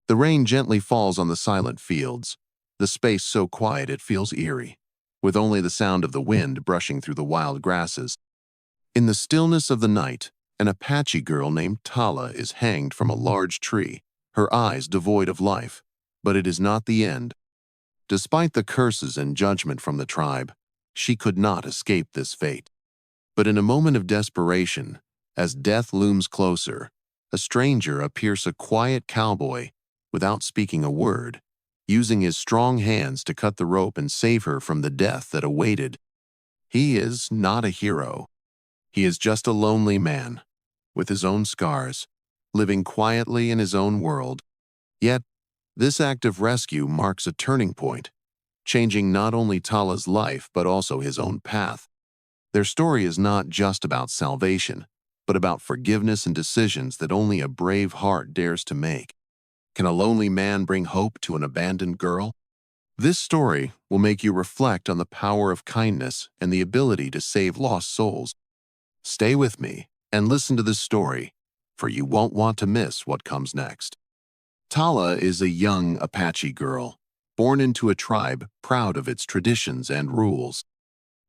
The rain gently falls on the silent fields, the space so quiet it feels eerie, with only the sound of the wind brushing through the wild grasses. In the stillness of the night, an Apache girl named Tala is hanged from a large tree, her eyes devoid of life. But it is not the end. Despite the curses and judgment from the tribe, she could not escape this fate. But in a moment of desperation, as death looms closer, a stranger appears, a quiet cowboy, without speaking a word, using his strong hands to cut the rope and save her from the death that awaited. He is not a hero. He is just a lonely man, with his own scars, living quietly in his own world. Yet, this act of rescue marks a turning point, changing not only Tala's life but also his own path. Their story is not just about salvation, but about forgiveness and decisions that only a brave heart dares to make. Can a lonely man bring hope to an abandoned girl? This story will make you reflect on the power of kindness and the ability to save lost souls. Stay with me and listen to this story, for you won't want to miss what comes next. Tala is a young Apache girl, born into a tribe proud of its traditions and rules.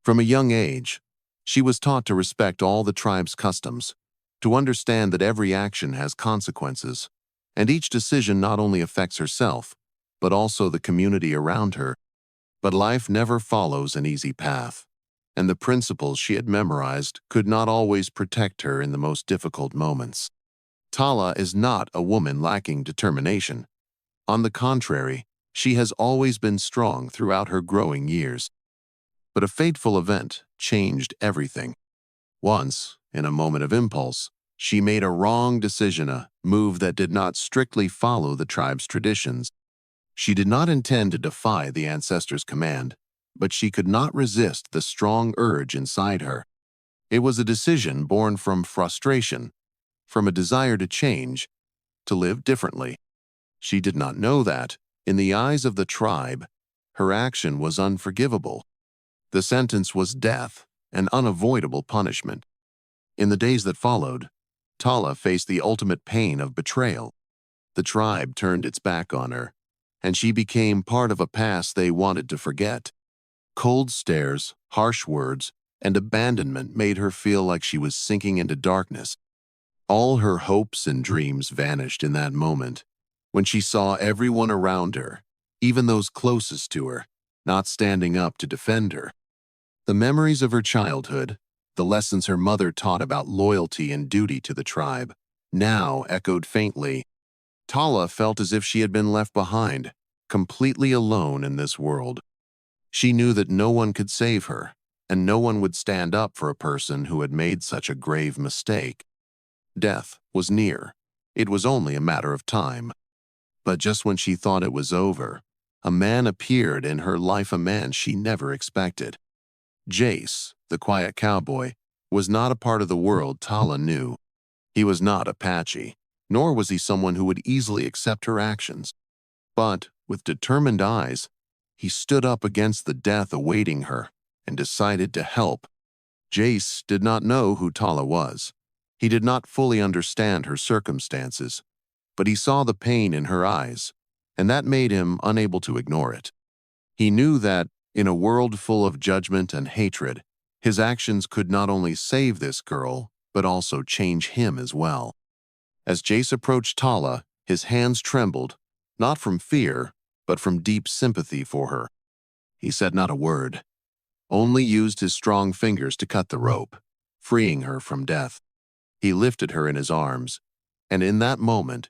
From a young age, she was taught to respect all the tribe's customs, to understand that every action has consequences, and each decision not only affects herself, but also the community around her. But life never follows an easy path, and the principles she had memorized could not always protect her in the most difficult moments. Tala is not a woman lacking determination. On the contrary, she has always been strong throughout her growing years. But a fateful event changed everything. Once, in a moment of impulse, she made a wrong decision, a move that did not strictly follow the tribe's traditions. She did not intend to defy the ancestors' command, but she could not resist the strong urge inside her. It was a decision born from frustration, from a desire to change, to live differently. She did not know that, in the eyes of the tribe, her action was unforgivable. The sentence was death, an unavoidable punishment. In the days that followed, Tala faced the ultimate pain of betrayal. The tribe turned its back on her, and she became part of a past they wanted to forget. Cold stares, harsh words, and abandonment made her feel like she was sinking into darkness. All her hopes and dreams vanished in that moment, when she saw everyone around her, even those closest to her, not standing up to defend her. The memories of her childhood, the lessons her mother taught about loyalty and duty to the tribe, now echoed faintly. Tala felt as if she had been left behind, completely alone in this world. She knew that no one could save her, and no one would stand up for a person who had made such a grave mistake. Death was near. It was only a matter of time. But just when she thought it was over, a man appeared in her life, a man she never expected. Jace, the quiet cowboy, was not a part of the world Tala knew. He was not Apache, nor was he someone who would easily accept her actions. But, with determined eyes, he stood up against the death awaiting her and decided to help. Jace did not know who Tala was. He did not fully understand her circumstances, but he saw the pain in her eyes, and that made him unable to ignore it. He knew that, in a world full of judgment and hatred, his actions could not only save this girl, but also change him as well. As Jace approached Tala, his hands trembled, not from fear, but from deep sympathy for her. He said not a word, only used his strong fingers to cut the rope, freeing her from death. He lifted her in his arms, and in that moment,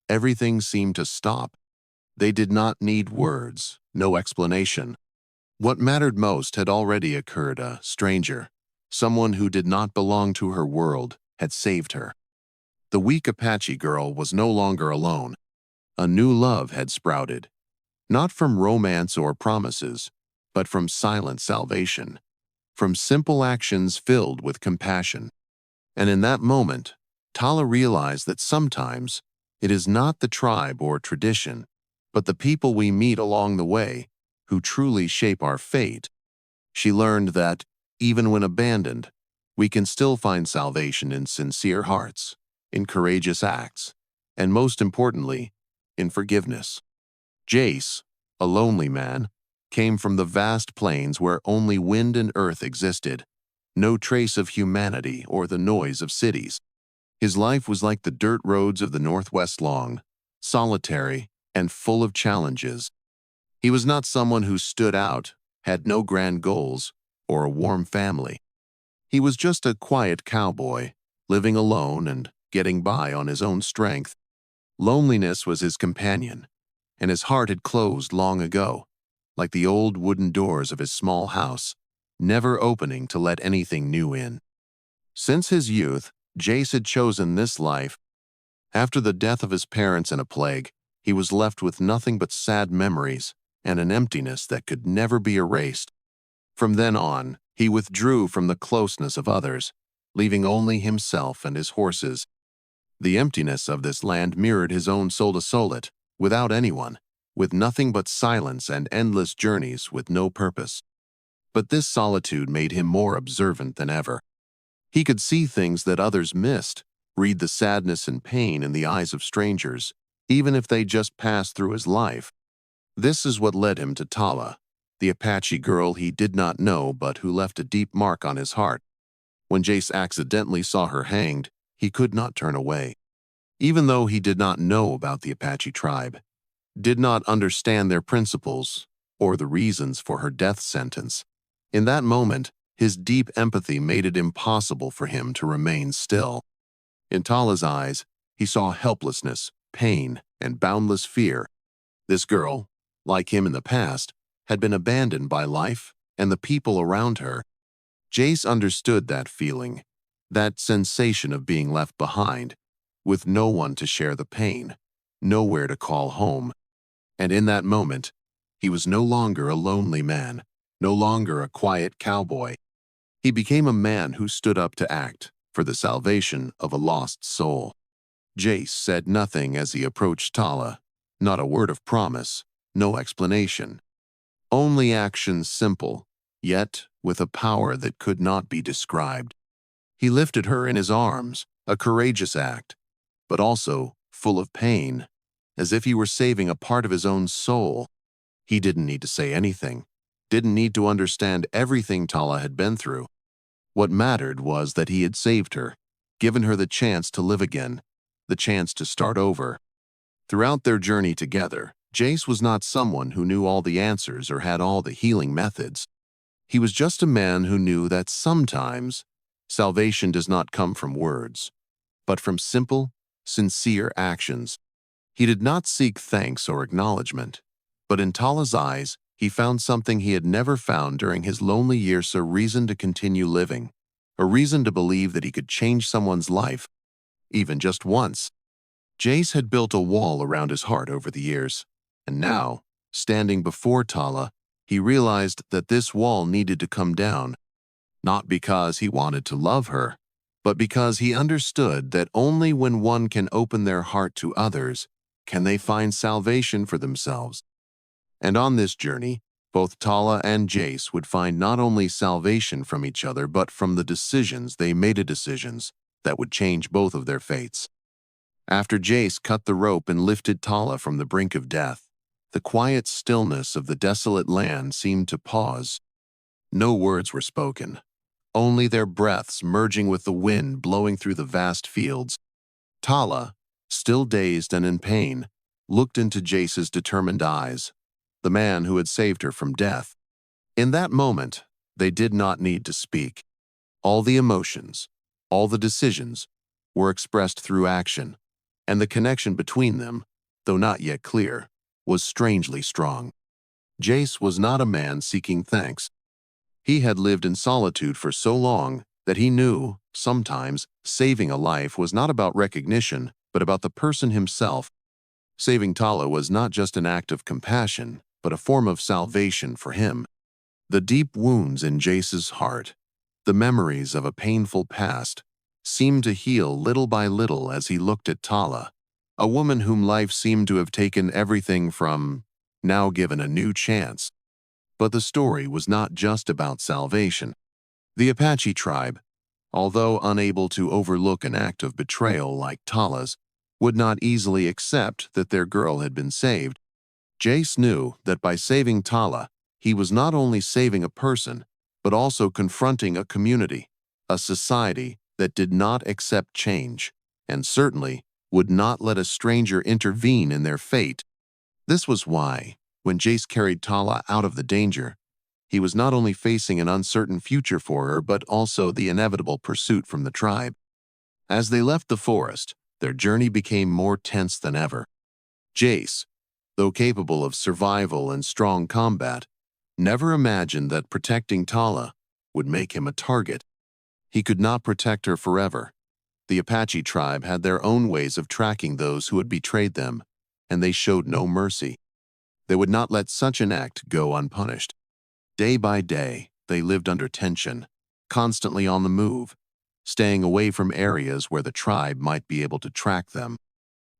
everything seemed to stop. They did not need words, no explanation. What mattered most had already occurred. A stranger, someone who did not belong to her world, had saved her. The weak Apache girl was no longer alone. A new love had sprouted, not from romance or promises, but from silent salvation, from simple actions filled with compassion. And in that moment, Tala realized that sometimes it is not the tribe or tradition, but the people we meet along the way who truly shape our fate. She learned that, even when abandoned, we can still find salvation in sincere hearts, in courageous acts, and most importantly, in forgiveness. Jace, a lonely man, came from the vast plains where only wind and earth existed, no trace of humanity or the noise of cities. His life was like the dirt roads of the Northwest, long, solitary, and full of challenges. He was not someone who stood out, had no grand goals, or a warm family. He was just a quiet cowboy, living alone and getting by on his own strength. Loneliness was his companion, and his heart had closed long ago, like the old wooden doors of his small house, never opening to let anything new in. Since his youth, Jace had chosen this life. After the death of his parents in a plague, he was left with nothing but sad memories and an emptiness that could never be erased. From then on, he withdrew from the closeness of others, leaving only himself and his horses. The emptiness of this land mirrored his own soul to soul it, without anyone, with nothing but silence and endless journeys with no purpose. But this solitude made him more observant than ever. He could see things that others missed, read the sadness and pain in the eyes of strangers, even if they just passed through his life. This is what led him to Tala, the Apache girl he did not know but who left a deep mark on his heart. When Jace accidentally saw her hanged, he could not turn away. Even though he did not know about the Apache tribe, did not understand their principles or the reasons for her death sentence, in that moment, his deep empathy made it impossible for him to remain still. In Tala's eyes, he saw helplessness, pain, and boundless fear. This girl, like him in the past, had been abandoned by life and the people around her. Jace understood that feeling, that sensation of being left behind, with no one to share the pain, nowhere to call home. And in that moment, he was no longer a lonely man, no longer a quiet cowboy. He became a man who stood up to act for the salvation of a lost soul. Jace said nothing as he approached Tala, not a word of promise, no explanation. Only actions simple, yet with a power that could not be described. He lifted her in his arms, a courageous act, but also full of pain, as if he were saving a part of his own soul. He didn't need to say anything, didn't need to understand everything Tala had been through. What mattered was that he had saved her, given her the chance to live again, the chance to start over. Throughout their journey together, Jace was not someone who knew all the answers or had all the healing methods. He was just a man who knew that sometimes salvation does not come from words, but from simple, sincere actions. He did not seek thanks or acknowledgement, but in Tala's eyes, he found something he had never found during his lonely years, a reason to continue living, a reason to believe that he could change someone's life, even just once. Jace had built a wall around his heart over the years, and now, standing before Tala, he realized that this wall needed to come down, not because he wanted to love her, but because he understood that only when one can open their heart to others can they find salvation for themselves. And on this journey, both Tala and Jace would find not only salvation from each other, but from the decisions that would change both of their fates. After Jace cut the rope and lifted Tala from the brink of death, the quiet stillness of the desolate land seemed to pause. No words were spoken, only their breaths merging with the wind blowing through the vast fields. Tala, still dazed and in pain, looked into Jace's determined eyes, the man who had saved her from death. In that moment, they did not need to speak. All the emotions, all the decisions, were expressed through action, and the connection between them, though not yet clear, was strangely strong. Jace was not a man seeking thanks. He had lived in solitude for so long that he knew, sometimes, saving a life was not about recognition, but about the person himself. Saving Tala was not just an act of compassion, but a form of salvation for him. The deep wounds in Jace's heart, the memories of a painful past, seemed to heal little by little as he looked at Tala, a woman whom life seemed to have taken everything from, now given a new chance. But the story was not just about salvation. The Apache tribe, although unable to overlook an act of betrayal like Tala's, would not easily accept that their girl had been saved. Jace knew that by saving Tala, he was not only saving a person, but also confronting a community, a society that did not accept change, and certainly would not let a stranger intervene in their fate. This was why, when Jace carried Tala out of the danger, he was not only facing an uncertain future for her, but also the inevitable pursuit from the tribe. As they left the forest, their journey became more tense than ever. Jace, though capable of survival and strong combat, never imagined that protecting Tala would make him a target. He could not protect her forever. The Apache tribe had their own ways of tracking those who had betrayed them, and they showed no mercy. They would not let such an act go unpunished. Day by day, they lived under tension, constantly on the move, staying away from areas where the tribe might be able to track them.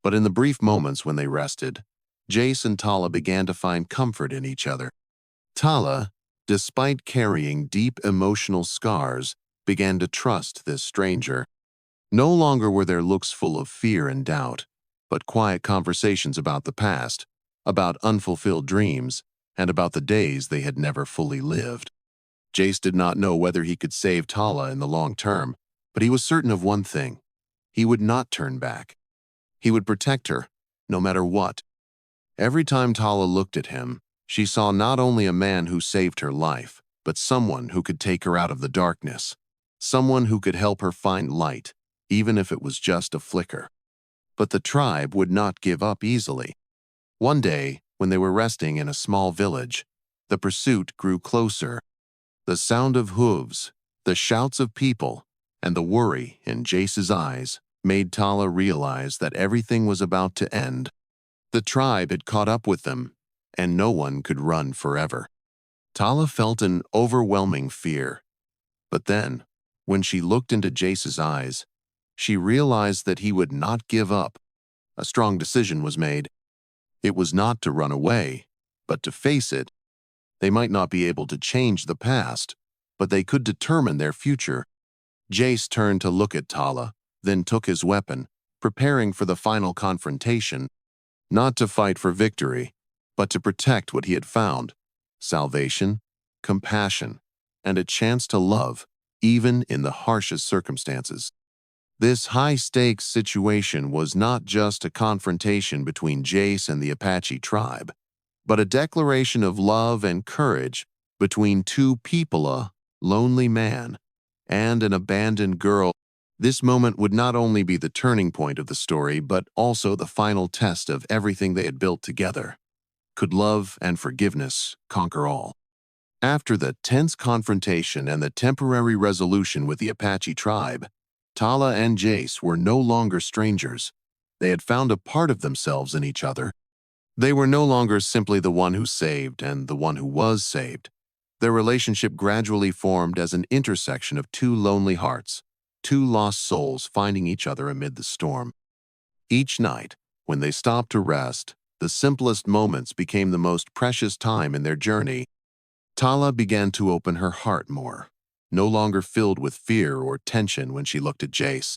But in the brief moments when they rested, Jace and Tala began to find comfort in each other. Tala, despite carrying deep emotional scars, began to trust this stranger. No longer were their looks full of fear and doubt, but quiet conversations about the past, about unfulfilled dreams, and about the days they had never fully lived. Jace did not know whether he could save Tala in the long term, but he was certain of one thing: he would not turn back. He would protect her, no matter what. Every time Tala looked at him, she saw not only a man who saved her life, but someone who could take her out of the darkness, someone who could help her find light, even if it was just a flicker. But the tribe would not give up easily. One day, when they were resting in a small village, the pursuit grew closer. The sound of hooves, the shouts of people, and the worry in Jace's eyes made Tala realize that everything was about to end. The tribe had caught up with them, and no one could run forever. Tala felt an overwhelming fear. But then, when she looked into Jace's eyes, she realized that he would not give up. A strong decision was made. It was not to run away, but to face it. They might not be able to change the past, but they could determine their future. Jace turned to look at Tala, then took his weapon, preparing for the final confrontation, not to fight for victory, but to protect what he had found: salvation, compassion, and a chance to love, even in the harshest circumstances. This high-stakes situation was not just a confrontation between Jace and the Apache tribe, but a declaration of love and courage between two people: a lonely man and an abandoned girl. This moment would not only be the turning point of the story, but also the final test of everything they had built together. Could love and forgiveness conquer all? After the tense confrontation and the temporary resolution with the Apache tribe, Tala and Jace were no longer strangers. They had found a part of themselves in each other. They were no longer simply the one who saved and the one who was saved. Their relationship gradually formed as an intersection of two lonely hearts, two lost souls finding each other amid the storm. Each night, when they stopped to rest, the simplest moments became the most precious time in their journey. Tala began to open her heart more, no longer filled with fear or tension when she looked at Jace.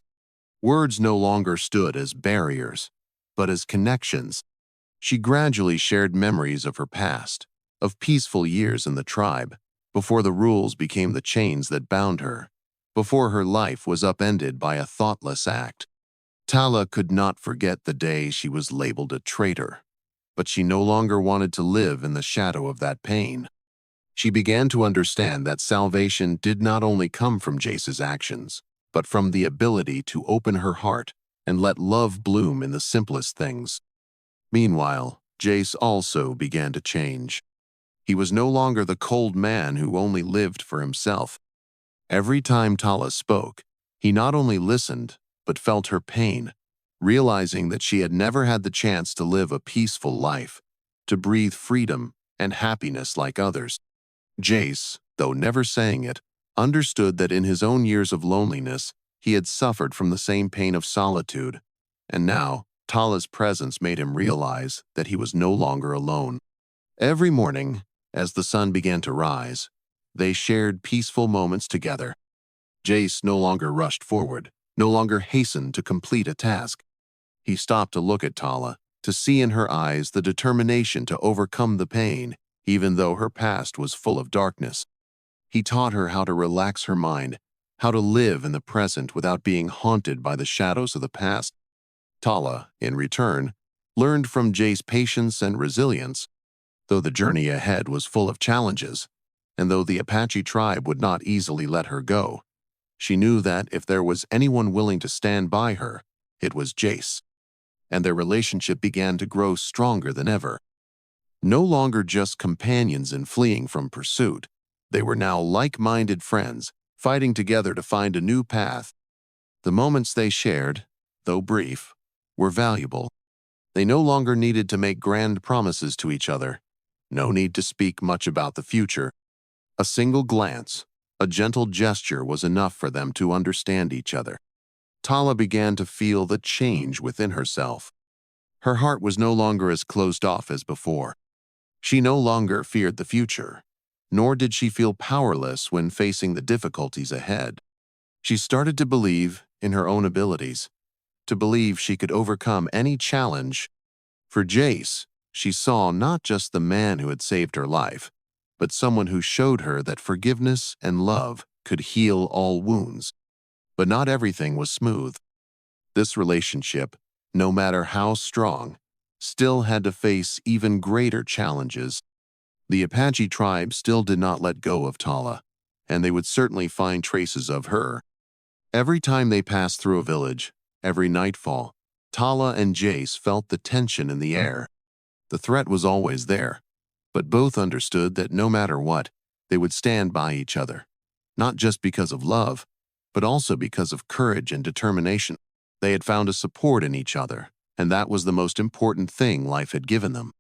Words no longer stood as barriers, but as connections. She gradually shared memories of her past, of peaceful years in the tribe, before the rules became the chains that bound her, before her life was upended by a thoughtless act. Tala could not forget the day she was labeled a traitor, but she no longer wanted to live in the shadow of that pain. She began to understand that salvation did not only come from Jace's actions, but from the ability to open her heart and let love bloom in the simplest things. Meanwhile, Jace also began to change. He was no longer the cold man who only lived for himself. Every time Tala spoke, he not only listened, but felt her pain, realizing that she had never had the chance to live a peaceful life, to breathe freedom and happiness like others. Jace, though never saying it, understood that in his own years of loneliness, he had suffered from the same pain of solitude, and now Tala's presence made him realize that he was no longer alone. Every morning, as the sun began to rise, they shared peaceful moments together. Jace no longer rushed forward, no longer hastened to complete a task. He stopped to look at Tala, to see in her eyes the determination to overcome the pain, even though her past was full of darkness. He taught her how to relax her mind, how to live in the present without being haunted by the shadows of the past. Tala, in return, learned from Jay's patience and resilience, though the journey ahead was full of challenges, and though the Apache tribe would not easily let her go. She knew that if there was anyone willing to stand by her, it was Jace, and their relationship began to grow stronger than ever. No longer just companions in fleeing from pursuit, they were now like-minded friends, fighting together to find a new path. The moments they shared, though brief, were valuable. They no longer needed to make grand promises to each other. No need to speak much about the future. A single glance, a gentle gesture was enough for them to understand each other. Tala began to feel the change within herself. Her heart was no longer as closed off as before. She no longer feared the future, nor did she feel powerless when facing the difficulties ahead. She started to believe in her own abilities, to believe she could overcome any challenge. For Jace, she saw not just the man who had saved her life, but someone who showed her that forgiveness and love could heal all wounds. But not everything was smooth. This relationship, no matter how strong, still had to face even greater challenges. The Apache tribe still did not let go of Tala, and they would certainly find traces of her. Every time they passed through a village, every nightfall, Tala and Jace felt the tension in the air. The threat was always there, but both understood that no matter what, they would stand by each other, not just because of love, but also because of courage and determination. They had found a support in each other, and that was the most important thing life had given them.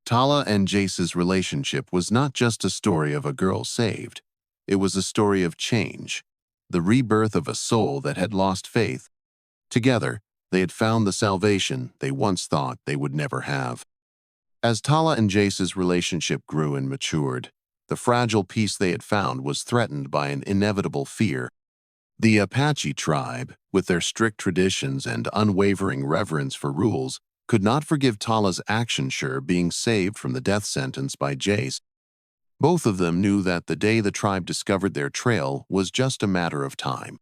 Tala and Jace's relationship was not just a story of a girl saved. It was a story of change, the rebirth of a soul that had lost faith. Together, they had found the salvation they once thought they would never have. As Tala and Jace's relationship grew and matured, the fragile peace they had found was threatened by an inevitable fear. The Apache tribe, with their strict traditions and unwavering reverence for rules, could not forgive Tala's action sure being saved from the death sentence by Jace. Both of them knew that the day the tribe discovered their trail was just a matter of time.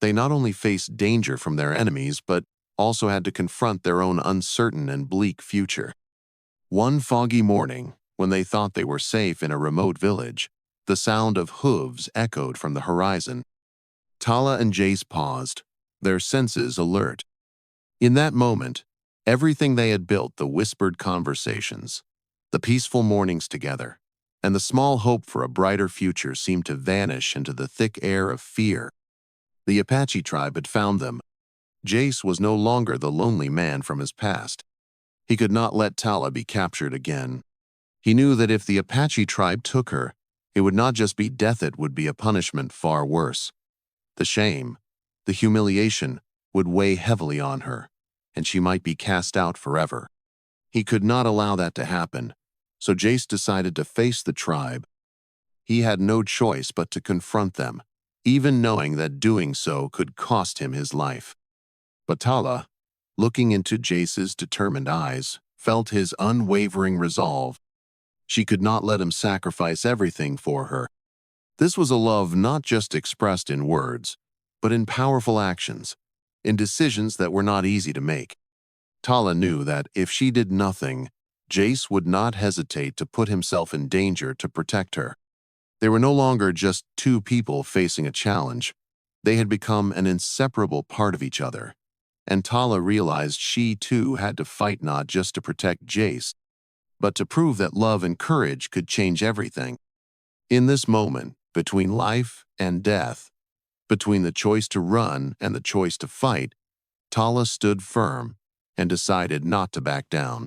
They not only faced danger from their enemies, but also had to confront their own uncertain and bleak future. One foggy morning, when they thought they were safe in a remote village, the sound of hooves echoed from the horizon. Tala and Jace paused, their senses alert. In that moment, everything they had built, the whispered conversations, the peaceful mornings together, and the small hope for a brighter future seemed to vanish into the thick air of fear. The Apache tribe had found them. Jace was no longer the lonely man from his past. He could not let Tala be captured again. He knew that if the Apache tribe took her, it would not just be death, it would be a punishment far worse. The shame, the humiliation, would weigh heavily on her, and she might be cast out forever. He could not allow that to happen, so Jace decided to face the tribe. He had no choice but to confront them, even knowing that doing so could cost him his life. But Tala, looking into Jace's determined eyes, felt his unwavering resolve. She could not let him sacrifice everything for her. This was a love not just expressed in words, but in powerful actions, in decisions that were not easy to make. Tala knew that if she did nothing, Jace would not hesitate to put himself in danger to protect her. They were no longer just two people facing a challenge. They had become an inseparable part of each other, and Tala realized she too had to fight not just to protect Jace, but to prove that love and courage could change everything. In this moment, between life and death, between the choice to run and the choice to fight, Tala stood firm and decided not to back down.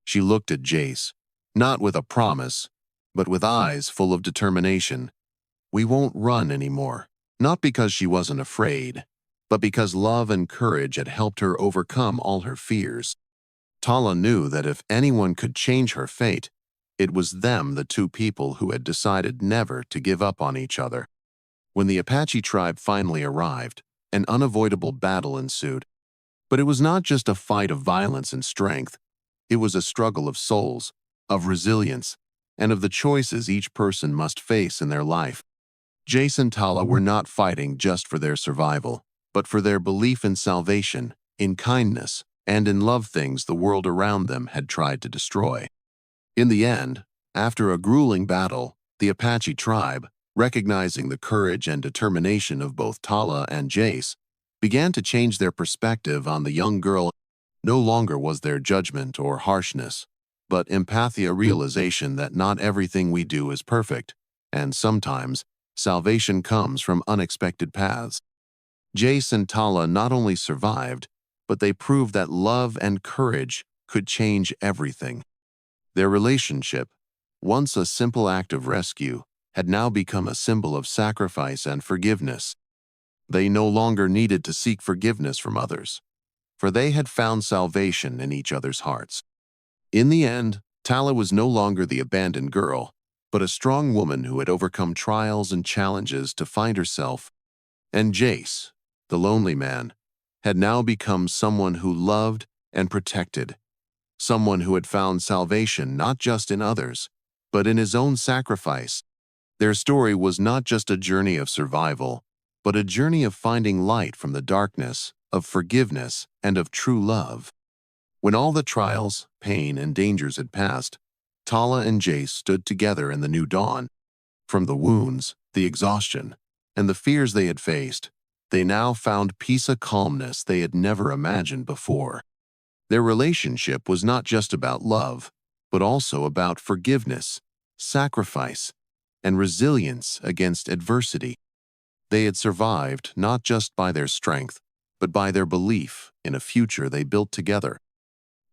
She looked at Jace, not with a promise, but with eyes full of determination. We won't run anymore, not because she wasn't afraid, but because love and courage had helped her overcome all her fears. Tala knew that if anyone could change her fate, it was them, the two people who had decided never to give up on each other. When the Apache tribe finally arrived, an unavoidable battle ensued. But it was not just a fight of violence and strength. It was a struggle of souls, of resilience, and of the choices each person must face in their life. Jace and Tala were not fighting just for their survival, but for their belief in salvation, in kindness, and in love things the world around them had tried to destroy. In the end, after a grueling battle, the Apache tribe, recognizing the courage and determination of both Tala and Jace, began to change their perspective on the young girl. No longer was there judgment or harshness, but empathia, realization that not everything we do is perfect, and sometimes salvation comes from unexpected paths. Jace and Tala not only survived, but they proved that love and courage could change everything. Their relationship, once a simple act of rescue, had now become a symbol of sacrifice and forgiveness. They no longer needed to seek forgiveness from others, for they had found salvation in each other's hearts. In the end, Tala was no longer the abandoned girl, but a strong woman who had overcome trials and challenges to find herself. And Jace, the lonely man, had now become someone who loved and protected, someone who had found salvation not just in others, but in his own sacrifice. Their story was not just a journey of survival, but a journey of finding light from the darkness, of forgiveness, and of true love. When all the trials, pain, and dangers had passed, Tala and Jace stood together in the new dawn. From the wounds, the exhaustion, and the fears they had faced, they now found peace, a calmness they had never imagined before. Their relationship was not just about love, but also about forgiveness, sacrifice, and resilience against adversity. They had survived not just by their strength, but by their belief in a future they built together.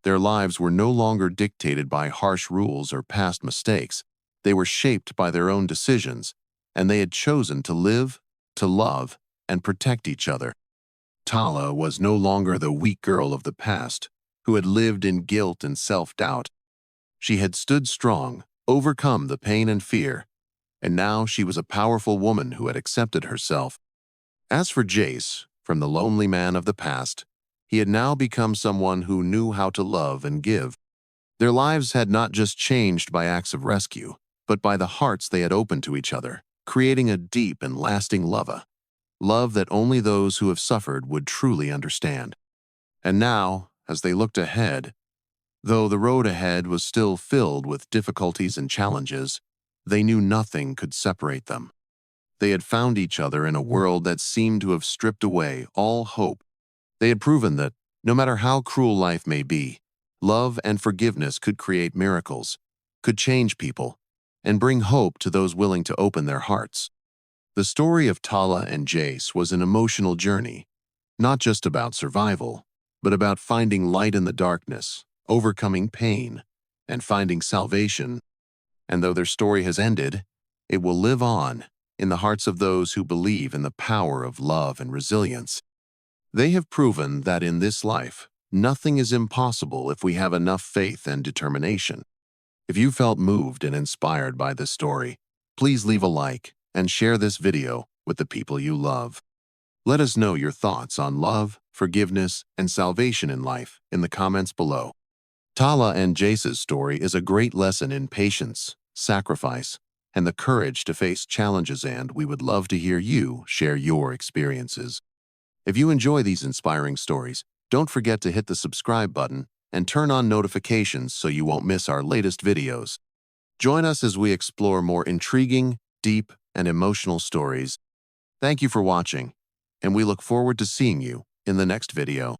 Their lives were no longer dictated by harsh rules or past mistakes. They were shaped by their own decisions, and they had chosen to live, to love, and protect each other. Tala was no longer the weak girl of the past, who had lived in guilt and self-doubt. She had stood strong, overcome the pain and fear, and now she was a powerful woman who had accepted herself. As for Jace, from the lonely man of the past, he had now become someone who knew how to love and give. Their lives had not just changed by acts of rescue, but by the hearts they had opened to each other, creating a deep and lasting love that only those who have suffered would truly understand. And now, as they looked ahead, though the road ahead was still filled with difficulties and challenges, they knew nothing could separate them. They had found each other in a world that seemed to have stripped away all hope. They had proven that, no matter how cruel life may be, love and forgiveness could create miracles, could change people, and bring hope to those willing to open their hearts. The story of Tala and Jace was an emotional journey, not just about survival, but about finding light in the darkness, overcoming pain, and finding salvation. And though their story has ended, it will live on in the hearts of those who believe in the power of love and resilience. They have proven that in this life, nothing is impossible if we have enough faith and determination. If you felt moved and inspired by this story, please leave a like and share this video with the people you love. Let us know your thoughts on love, forgiveness, and salvation in life in the comments below. Tala and Jace's story is a great lesson in patience, sacrifice, and the courage to face challenges, and we would love to hear you share your experiences. If you enjoy these inspiring stories, don't forget to hit the subscribe button and turn on notifications so you won't miss our latest videos. Join us as we explore more intriguing, deep, and emotional stories. Thank you for watching, and we look forward to seeing you in the next video.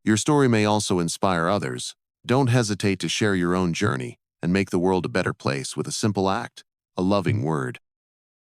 Your story may also inspire others. Don't hesitate to share your own journey and make the world a better place with a simple act, a loving word.